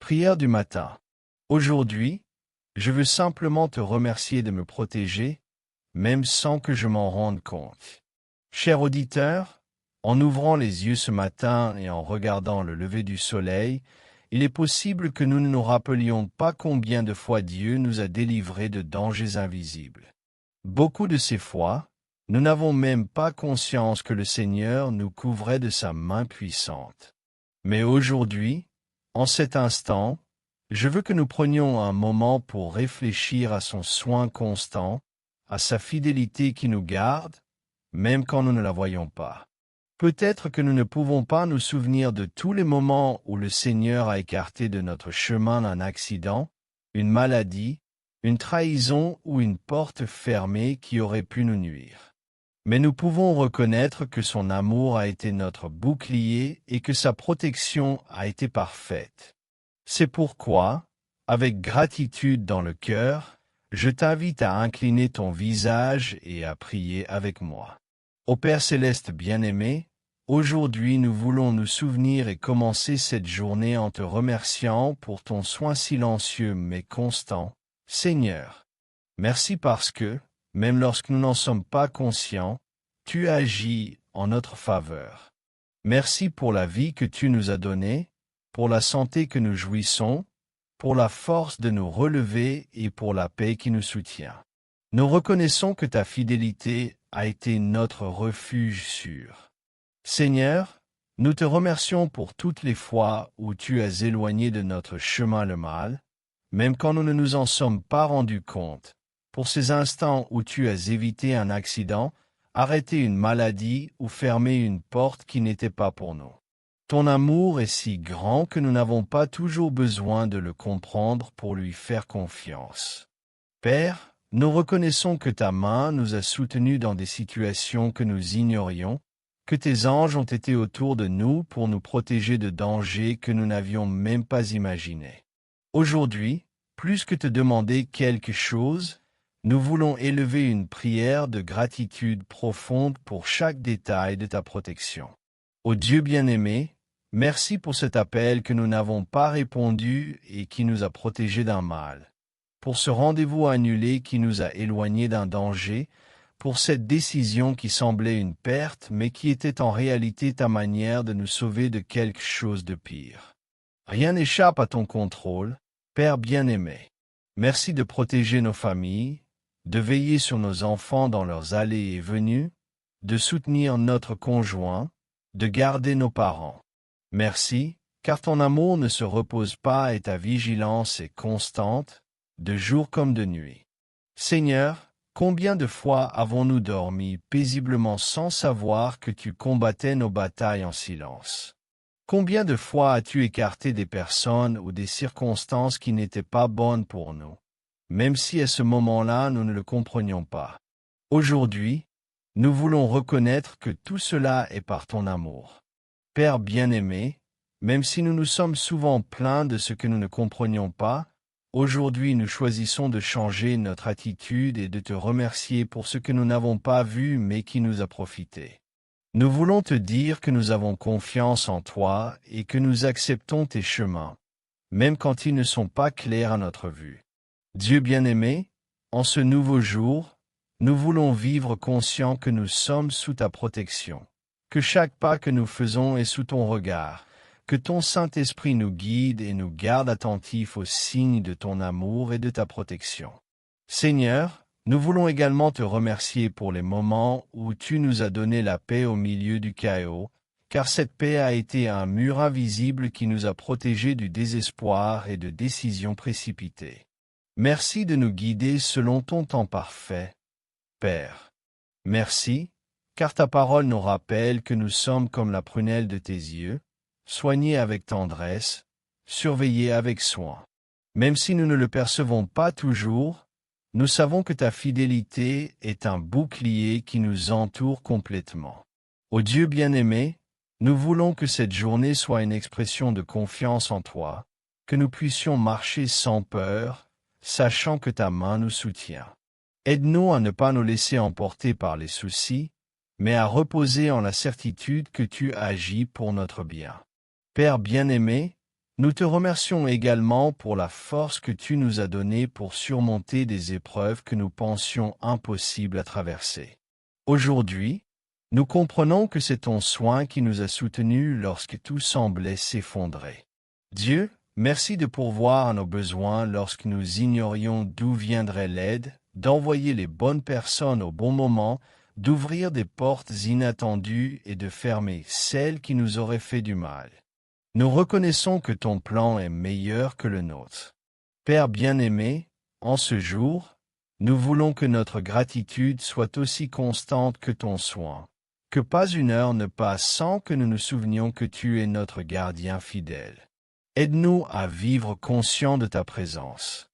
Prière du matin. Aujourd'hui, je veux simplement te remercier de me protéger, même sans que je m'en rende compte. Cher auditeur, en ouvrant les yeux ce matin et en regardant le lever du soleil, il est possible que nous ne nous rappelions pas combien de fois Dieu nous a délivrés de dangers invisibles. Beaucoup de ces fois, nous n'avons même pas conscience que le Seigneur nous couvrait de sa main puissante. Mais aujourd'hui, en cet instant, je veux que nous prenions un moment pour réfléchir à son soin constant, à sa fidélité qui nous garde, même quand nous ne la voyons pas. Peut-être que nous ne pouvons pas nous souvenir de tous les moments où le Seigneur a écarté de notre chemin un accident, une maladie, une trahison ou une porte fermée qui aurait pu nous nuire. Mais nous pouvons reconnaître que son amour a été notre bouclier et que sa protection a été parfaite. C'est pourquoi, avec gratitude dans le cœur, je t'invite à incliner ton visage et à prier avec moi. Ô Père céleste bien-aimé, aujourd'hui nous voulons nous souvenir et commencer cette journée en te remerciant pour ton soin silencieux mais constant. Seigneur, merci parce que, même lorsque nous n'en sommes pas conscients, tu agis en notre faveur. Merci pour la vie que tu nous as donnée, pour la santé que nous jouissons, pour la force de nous relever et pour la paix qui nous soutient. Nous reconnaissons que ta fidélité a été notre refuge sûr. Seigneur, nous te remercions pour toutes les fois où tu as éloigné de notre chemin le mal, même quand nous ne nous en sommes pas rendus compte, pour ces instants où tu as évité un accident, arrêté une maladie ou fermé une porte qui n'était pas pour nous. Ton amour est si grand que nous n'avons pas toujours besoin de le comprendre pour lui faire confiance. Père, nous reconnaissons que ta main nous a soutenus dans des situations que nous ignorions, que tes anges ont été autour de nous pour nous protéger de dangers que nous n'avions même pas imaginés. Aujourd'hui, plus que te demander quelque chose, nous voulons élever une prière de gratitude profonde pour chaque détail de ta protection. Ô Dieu bien-aimé, merci pour cet appel que nous n'avons pas répondu et qui nous a protégés d'un mal, pour ce rendez-vous annulé qui nous a éloignés d'un danger, pour cette décision qui semblait une perte mais qui était en réalité ta manière de nous sauver de quelque chose de pire. Rien n'échappe à ton contrôle, Père bien-aimé. Merci de protéger nos familles, de veiller sur nos enfants dans leurs allées et venues, de soutenir notre conjoint, de garder nos parents. Merci, car ton amour ne se repose pas et ta vigilance est constante, de jour comme de nuit. Seigneur, combien de fois avons-nous dormi paisiblement sans savoir que tu combattais nos batailles en silence? Combien de fois as-tu écarté des personnes ou des circonstances qui n'étaient pas bonnes pour nous, même si à ce moment-là nous ne le comprenions pas? Aujourd'hui, nous voulons reconnaître que tout cela est par ton amour. Père bien-aimé, même si nous nous sommes souvent plaints de ce que nous ne comprenions pas, aujourd'hui nous choisissons de changer notre attitude et de te remercier pour ce que nous n'avons pas vu mais qui nous a profité. Nous voulons te dire que nous avons confiance en toi et que nous acceptons tes chemins, même quand ils ne sont pas clairs à notre vue. Dieu bien-aimé, en ce nouveau jour, nous voulons vivre conscients que nous sommes sous ta protection, que chaque pas que nous faisons est sous ton regard, que ton Saint-Esprit nous guide et nous garde attentifs aux signes de ton amour et de ta protection. Seigneur, nous voulons également te remercier pour les moments où tu nous as donné la paix au milieu du chaos, car cette paix a été un mur invisible qui nous a protégés du désespoir et de décisions précipitées. Merci de nous guider selon ton temps parfait, Père. Merci, car ta parole nous rappelle que nous sommes comme la prunelle de tes yeux, soignés avec tendresse, surveillés avec soin. Même si nous ne le percevons pas toujours, nous savons que ta fidélité est un bouclier qui nous entoure complètement. Ô Dieu bien-aimé, nous voulons que cette journée soit une expression de confiance en toi, que nous puissions marcher sans peur, sachant que ta main nous soutient. Aide-nous à ne pas nous laisser emporter par les soucis, mais à reposer en la certitude que tu agis pour notre bien. Père bien-aimé, Nous te remercions également pour la force que tu nous as donnée pour surmonter des épreuves que nous pensions impossibles à traverser. Aujourd'hui, nous comprenons que c'est ton soin qui nous a soutenus lorsque tout semblait s'effondrer. Dieu, merci de pourvoir à nos besoins lorsque nous ignorions d'où viendrait l'aide, d'envoyer les bonnes personnes au bon moment, d'ouvrir des portes inattendues et de fermer celles qui nous auraient fait du mal. Nous reconnaissons que ton plan est meilleur que le nôtre. Père bien-aimé, en ce jour, nous voulons que notre gratitude soit aussi constante que ton soin, que pas une heure ne passe sans que nous nous souvenions que tu es notre gardien fidèle. Aide-nous à vivre conscients de ta présence.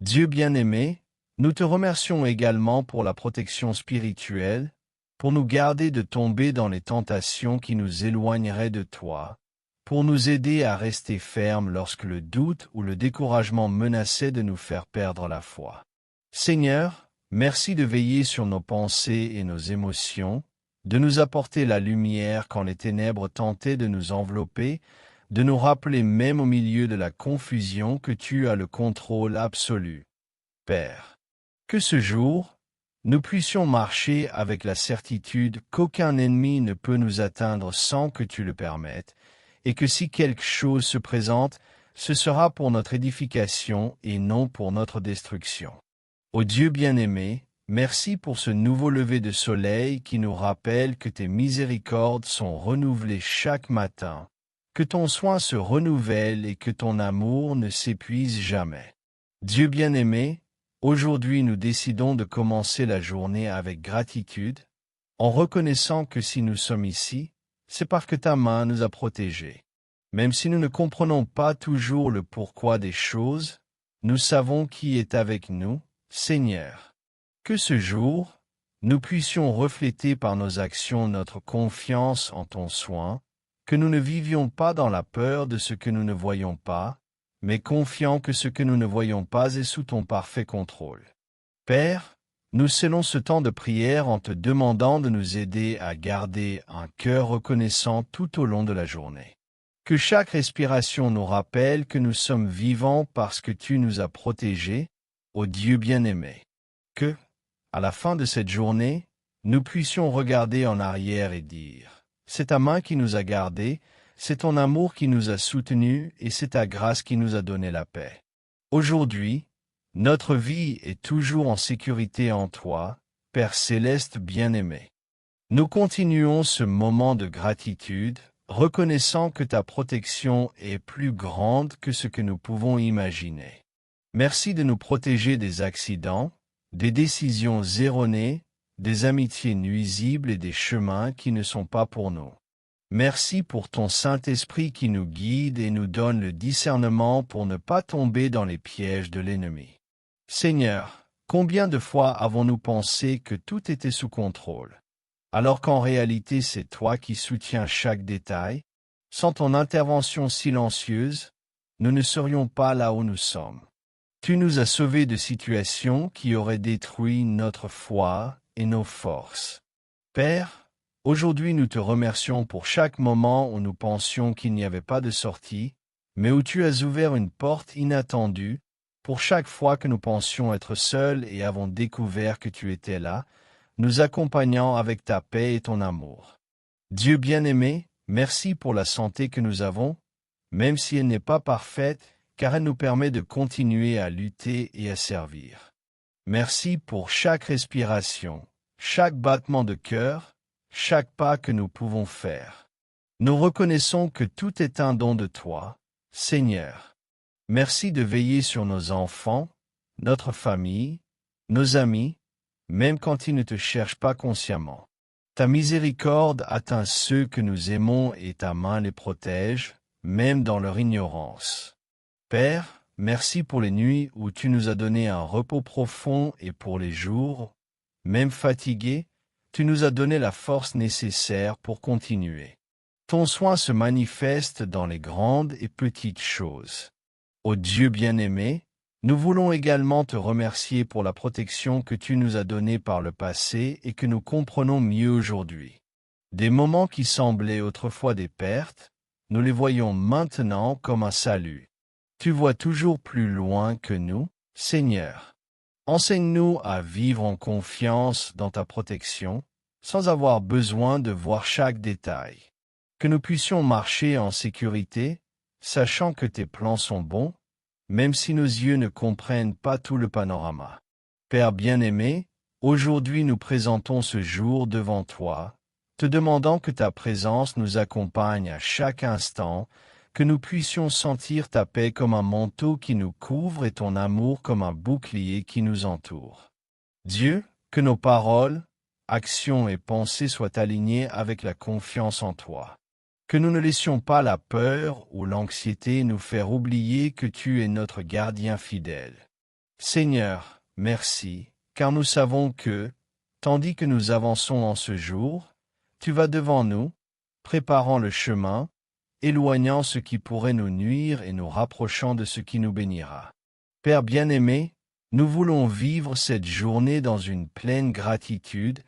Dieu bien-aimé, nous te remercions également pour la protection spirituelle, pour nous garder de tomber dans les tentations qui nous éloigneraient de toi, pour nous aider à rester fermes lorsque le doute ou le découragement menaçait de nous faire perdre la foi. Seigneur, merci de veiller sur nos pensées et nos émotions, de nous apporter la lumière quand les ténèbres tentaient de nous envelopper, de nous rappeler même au milieu de la confusion que tu as le contrôle absolu. Père, que ce jour, nous puissions marcher avec la certitude qu'aucun ennemi ne peut nous atteindre sans que tu le permettes, et que si quelque chose se présente, ce sera pour notre édification et non pour notre destruction. Ô Dieu bien-aimé, merci pour ce nouveau lever de soleil qui nous rappelle que tes miséricordes sont renouvelées chaque matin, que ton soin se renouvelle et que ton amour ne s'épuise jamais. Dieu bien-aimé, aujourd'hui nous décidons de commencer la journée avec gratitude, en reconnaissant que si nous sommes ici, c'est parce que ta main nous a protégés. Même si nous ne comprenons pas toujours le pourquoi des choses, nous savons qui est avec nous, Seigneur. Que ce jour, nous puissions refléter par nos actions notre confiance en ton soin, que nous ne vivions pas dans la peur de ce que nous ne voyons pas, mais confiants que ce que nous ne voyons pas est sous ton parfait contrôle. Père, nous scellons ce temps de prière en te demandant de nous aider à garder un cœur reconnaissant tout au long de la journée. Que chaque respiration nous rappelle que nous sommes vivants parce que tu nous as protégés, ô Dieu bien-aimé. Que, à la fin de cette journée, nous puissions regarder en arrière et dire « C'est ta main qui nous a gardés, c'est ton amour qui nous a soutenus et c'est ta grâce qui nous a donné la paix. » Aujourd'hui, notre vie est toujours en sécurité en toi, Père céleste bien-aimé. Nous continuons ce moment de gratitude, reconnaissant que ta protection est plus grande que ce que nous pouvons imaginer. Merci de nous protéger des accidents, des décisions erronées, des amitiés nuisibles et des chemins qui ne sont pas pour nous. Merci pour ton Saint-Esprit qui nous guide et nous donne le discernement pour ne pas tomber dans les pièges de l'ennemi. Seigneur, combien de fois avons-nous pensé que tout était sous contrôle, alors qu'en réalité c'est toi qui soutiens chaque détail? Sans ton intervention silencieuse, nous ne serions pas là où nous sommes. Tu nous as sauvés de situations qui auraient détruit notre foi et nos forces. Père, aujourd'hui nous te remercions pour chaque moment où nous pensions qu'il n'y avait pas de sortie, mais où tu as ouvert une porte inattendue, pour chaque fois que nous pensions être seuls et avons découvert que tu étais là, nous accompagnant avec ta paix et ton amour. Dieu bien-aimé, merci pour la santé que nous avons, même si elle n'est pas parfaite, car elle nous permet de continuer à lutter et à servir. Merci pour chaque respiration, chaque battement de cœur, chaque pas que nous pouvons faire. Nous reconnaissons que tout est un don de toi, Seigneur. Merci de veiller sur nos enfants, notre famille, nos amis, même quand ils ne te cherchent pas consciemment. Ta miséricorde atteint ceux que nous aimons et ta main les protège, même dans leur ignorance. Père, merci pour les nuits où tu nous as donné un repos profond et pour les jours, même fatigués, tu nous as donné la force nécessaire pour continuer. Ton soin se manifeste dans les grandes et petites choses. Ô Dieu bien-aimé, nous voulons également te remercier pour la protection que tu nous as donnée par le passé et que nous comprenons mieux aujourd'hui. Des moments qui semblaient autrefois des pertes, nous les voyons maintenant comme un salut. Tu vois toujours plus loin que nous, Seigneur. Enseigne-nous à vivre en confiance dans ta protection, sans avoir besoin de voir chaque détail. Que nous puissions marcher en sécurité, sachant que tes plans sont bons, même si nos yeux ne comprennent pas tout le panorama. Père bien-aimé, aujourd'hui nous présentons ce jour devant toi, te demandant que ta présence nous accompagne à chaque instant, que nous puissions sentir ta paix comme un manteau qui nous couvre et ton amour comme un bouclier qui nous entoure. Dieu, que nos paroles, actions et pensées soient alignées avec la confiance en toi. Que nous ne laissions pas la peur ou l'anxiété nous faire oublier que tu es notre gardien fidèle. Seigneur, merci, car nous savons que, tandis que nous avançons en ce jour, tu vas devant nous, préparant le chemin, éloignant ce qui pourrait nous nuire et nous rapprochant de ce qui nous bénira. Père bien-aimé, nous voulons vivre cette journée dans une pleine gratitude,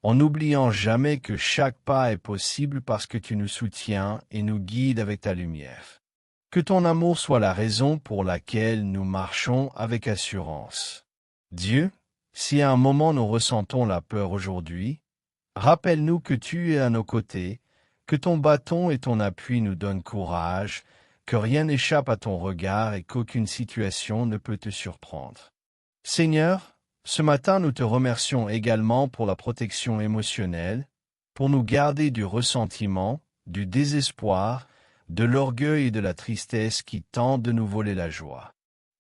en n'oubliant jamais que chaque pas est possible parce que tu nous soutiens et nous guides avec ta lumière. Que ton amour soit la raison pour laquelle nous marchons avec assurance. Dieu, si à un moment nous ressentons la peur aujourd'hui, rappelle-nous que tu es à nos côtés, que ton bâton et ton appui nous donnent courage, que rien n'échappe à ton regard et qu'aucune situation ne peut te surprendre. Seigneur, ce matin nous te remercions également pour la protection émotionnelle, pour nous garder du ressentiment, du désespoir, de l'orgueil et de la tristesse qui tentent de nous voler la joie.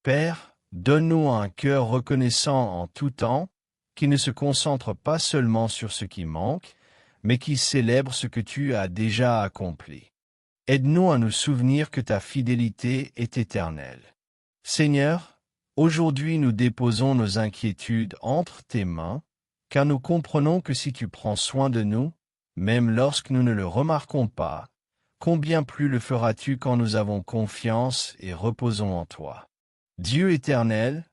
Père, donne-nous un cœur reconnaissant en tout temps, qui ne se concentre pas seulement sur ce qui manque, mais qui célèbre ce que tu as déjà accompli. Aide-nous à nous souvenir que ta fidélité est éternelle. Seigneur, aujourd'hui nous déposons nos inquiétudes entre tes mains, car nous comprenons que si tu prends soin de nous, même lorsque nous ne le remarquons pas, combien plus le feras-tu quand nous avons confiance et reposons en toi. Dieu éternel,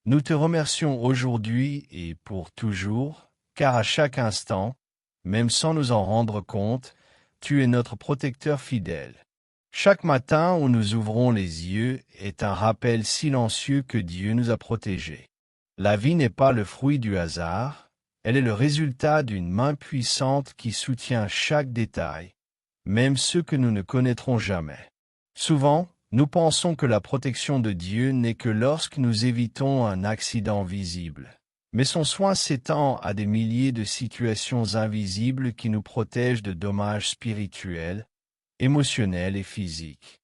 nous te remercions aujourd'hui et pour toujours, car à chaque instant, même sans nous en rendre compte, tu es notre protecteur fidèle. Chaque matin où nous ouvrons les yeux est un rappel silencieux que Dieu nous a protégés. La vie n'est pas le fruit du hasard, elle est le résultat d'une main puissante qui soutient chaque détail, même ceux que nous ne connaîtrons jamais. Souvent, nous pensons que la protection de Dieu n'est que lorsque nous évitons un accident visible. Mais son soin s'étend à des milliers de situations invisibles qui nous protègent de dommages spirituels, émotionnels et physiques.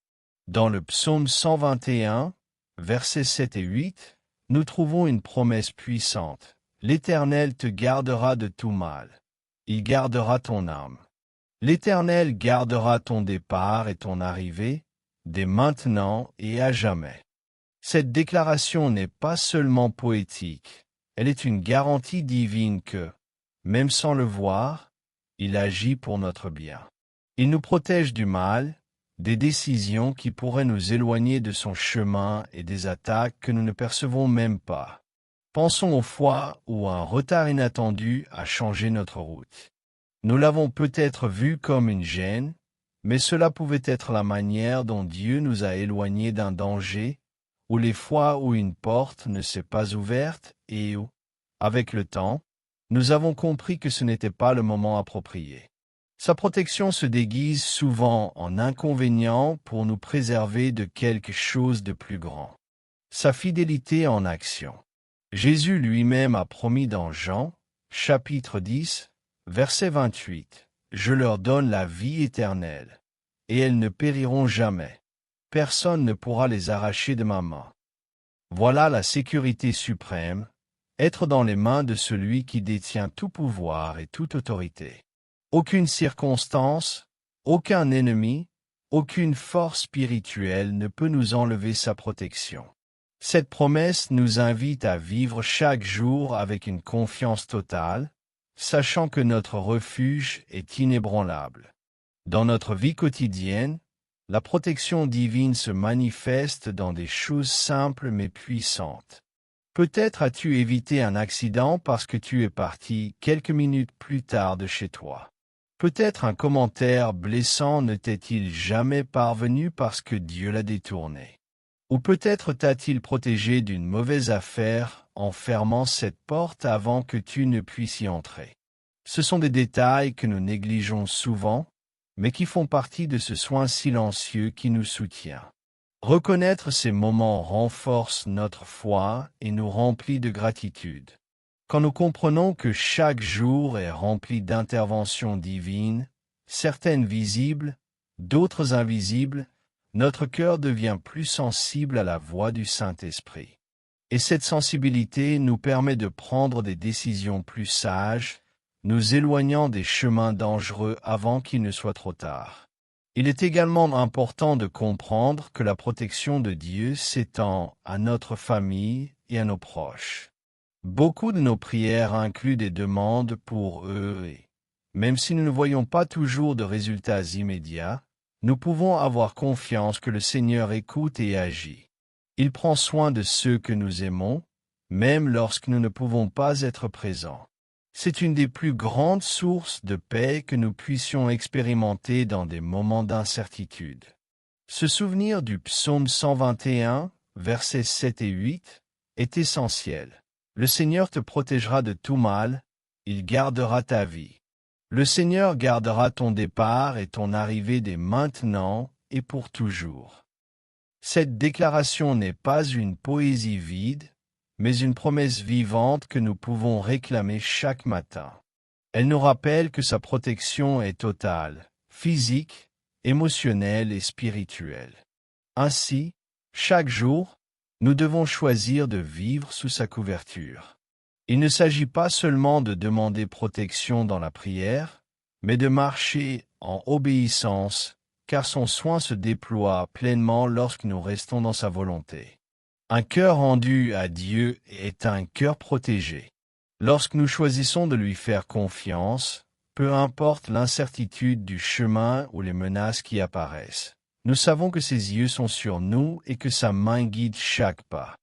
Dans le psaume 121, versets 7 et 8, nous trouvons une promesse puissante. L'Éternel te gardera de tout mal. Il gardera ton âme. L'Éternel gardera ton départ et ton arrivée, dès maintenant et à jamais. Cette déclaration n'est pas seulement poétique. Elle est une garantie divine que, même sans le voir, il agit pour notre bien. Il nous protège du mal, des décisions qui pourraient nous éloigner de son chemin et des attaques que nous ne percevons même pas. Pensons aux fois où un retard inattendu a changé notre route. Nous l'avons peut-être vu comme une gêne, mais cela pouvait être la manière dont Dieu nous a éloignés d'un danger, ou les fois où une porte ne s'est pas ouverte et où, avec le temps, nous avons compris que ce n'était pas le moment approprié. Sa protection se déguise souvent en inconvénient pour nous préserver de quelque chose de plus grand. Sa fidélité en action. Jésus lui-même a promis dans Jean, chapitre 10, verset 28, « Je leur donne la vie éternelle, et elles ne périront jamais. Personne ne pourra les arracher de ma main. » Voilà la sécurité suprême, être dans les mains de celui qui détient tout pouvoir et toute autorité. Aucune circonstance, aucun ennemi, aucune force spirituelle ne peut nous enlever sa protection. Cette promesse nous invite à vivre chaque jour avec une confiance totale, sachant que notre refuge est inébranlable. Dans notre vie quotidienne, la protection divine se manifeste dans des choses simples mais puissantes. Peut-être as-tu évité un accident parce que tu es parti quelques minutes plus tard de chez toi. Peut-être un commentaire blessant ne t'est-il jamais parvenu parce que Dieu l'a détourné. Ou peut-être t'a-t-il protégé d'une mauvaise affaire en fermant cette porte avant que tu ne puisses y entrer. Ce sont des détails que nous négligeons souvent, mais qui font partie de ce soin silencieux qui nous soutient. Reconnaître ces moments renforce notre foi et nous remplit de gratitude. Quand nous comprenons que chaque jour est rempli d'interventions divines, certaines visibles, d'autres invisibles, notre cœur devient plus sensible à la voix du Saint-Esprit. Et cette sensibilité nous permet de prendre des décisions plus sages, nous éloignant des chemins dangereux avant qu'il ne soit trop tard. Il est également important de comprendre que la protection de Dieu s'étend à notre famille et à nos proches. Beaucoup de nos prières incluent des demandes pour eux et, même si nous ne voyons pas toujours de résultats immédiats, nous pouvons avoir confiance que le Seigneur écoute et agit. Il prend soin de ceux que nous aimons, même lorsque nous ne pouvons pas être présents. C'est une des plus grandes sources de paix que nous puissions expérimenter dans des moments d'incertitude. Se souvenir du psaume 121, versets 7 et 8, est essentiel. Le Seigneur te protégera de tout mal, il gardera ta vie. Le Seigneur gardera ton départ et ton arrivée dès maintenant et pour toujours. Cette déclaration n'est pas une poésie vide, mais une promesse vivante que nous pouvons réclamer chaque matin. Elle nous rappelle que sa protection est totale, physique, émotionnelle et spirituelle. Ainsi, chaque jour, nous devons choisir de vivre sous sa couverture. Il ne s'agit pas seulement de demander protection dans la prière, mais de marcher en obéissance, car son soin se déploie pleinement lorsque nous restons dans sa volonté. Un cœur rendu à Dieu est un cœur protégé. Lorsque nous choisissons de lui faire confiance, peu importe l'incertitude du chemin ou les menaces qui apparaissent, nous savons que ses yeux sont sur nous et que sa main guide chaque pas.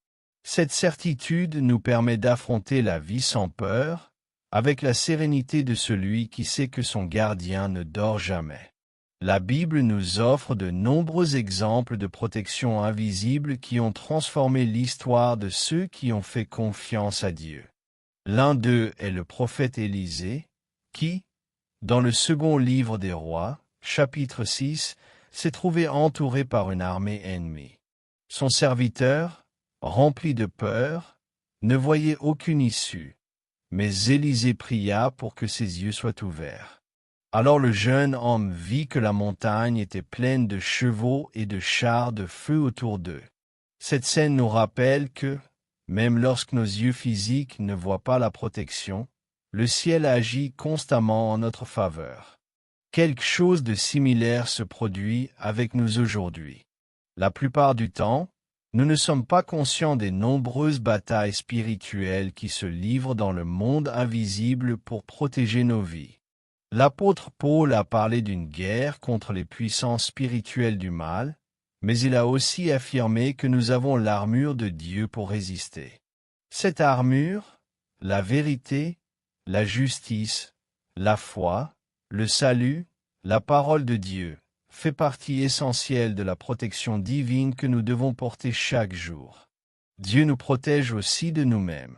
Cette certitude nous permet d'affronter la vie sans peur, avec la sérénité de celui qui sait que son gardien ne dort jamais. La Bible nous offre de nombreux exemples de protection invisible qui ont transformé l'histoire de ceux qui ont fait confiance à Dieu. L'un d'eux est le prophète Élisée, qui, dans le second livre des rois, chapitre 6, s'est trouvé entouré par une armée ennemie. Son serviteur, rempli de peur, ne voyait aucune issue, mais Élisée pria pour que ses yeux soient ouverts. Alors le jeune homme vit que la montagne était pleine de chevaux et de chars de feu autour d'eux. Cette scène nous rappelle que, même lorsque nos yeux physiques ne voient pas la protection, le ciel agit constamment en notre faveur. Quelque chose de similaire se produit avec nous aujourd'hui. La plupart du temps, nous ne sommes pas conscients des nombreuses batailles spirituelles qui se livrent dans le monde invisible pour protéger nos vies. L'apôtre Paul a parlé d'une guerre contre les puissances spirituelles du mal, mais il a aussi affirmé que nous avons l'armure de Dieu pour résister. Cette armure, la vérité, la justice, la foi, le salut, la parole de Dieu, fait partie essentielle de la protection divine que nous devons porter chaque jour. Dieu nous protège aussi de nous-mêmes.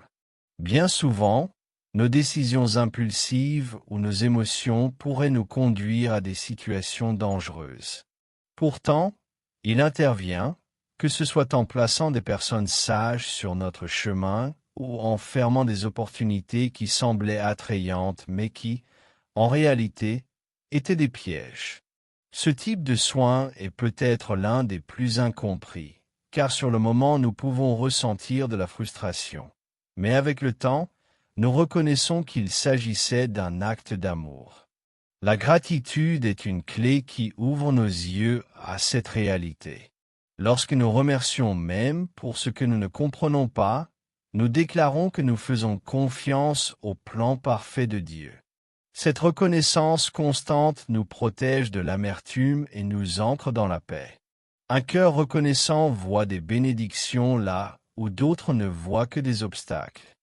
Bien souvent, nos décisions impulsives ou nos émotions pourraient nous conduire à des situations dangereuses. Pourtant, il intervient, que ce soit en plaçant des personnes sages sur notre chemin ou en fermant des opportunités qui semblaient attrayantes mais qui, en réalité, étaient des pièges. Ce type de soin est peut-être l'un des plus incompris, car sur le moment nous pouvons ressentir de la frustration. Mais avec le temps, nous reconnaissons qu'il s'agissait d'un acte d'amour. La gratitude est une clé qui ouvre nos yeux à cette réalité. Lorsque nous remercions même pour ce que nous ne comprenons pas, nous déclarons que nous faisons confiance au plan parfait de Dieu. Cette reconnaissance constante nous protège de l'amertume et nous ancre dans la paix. Un cœur reconnaissant voit des bénédictions là où d'autres ne voient que des obstacles.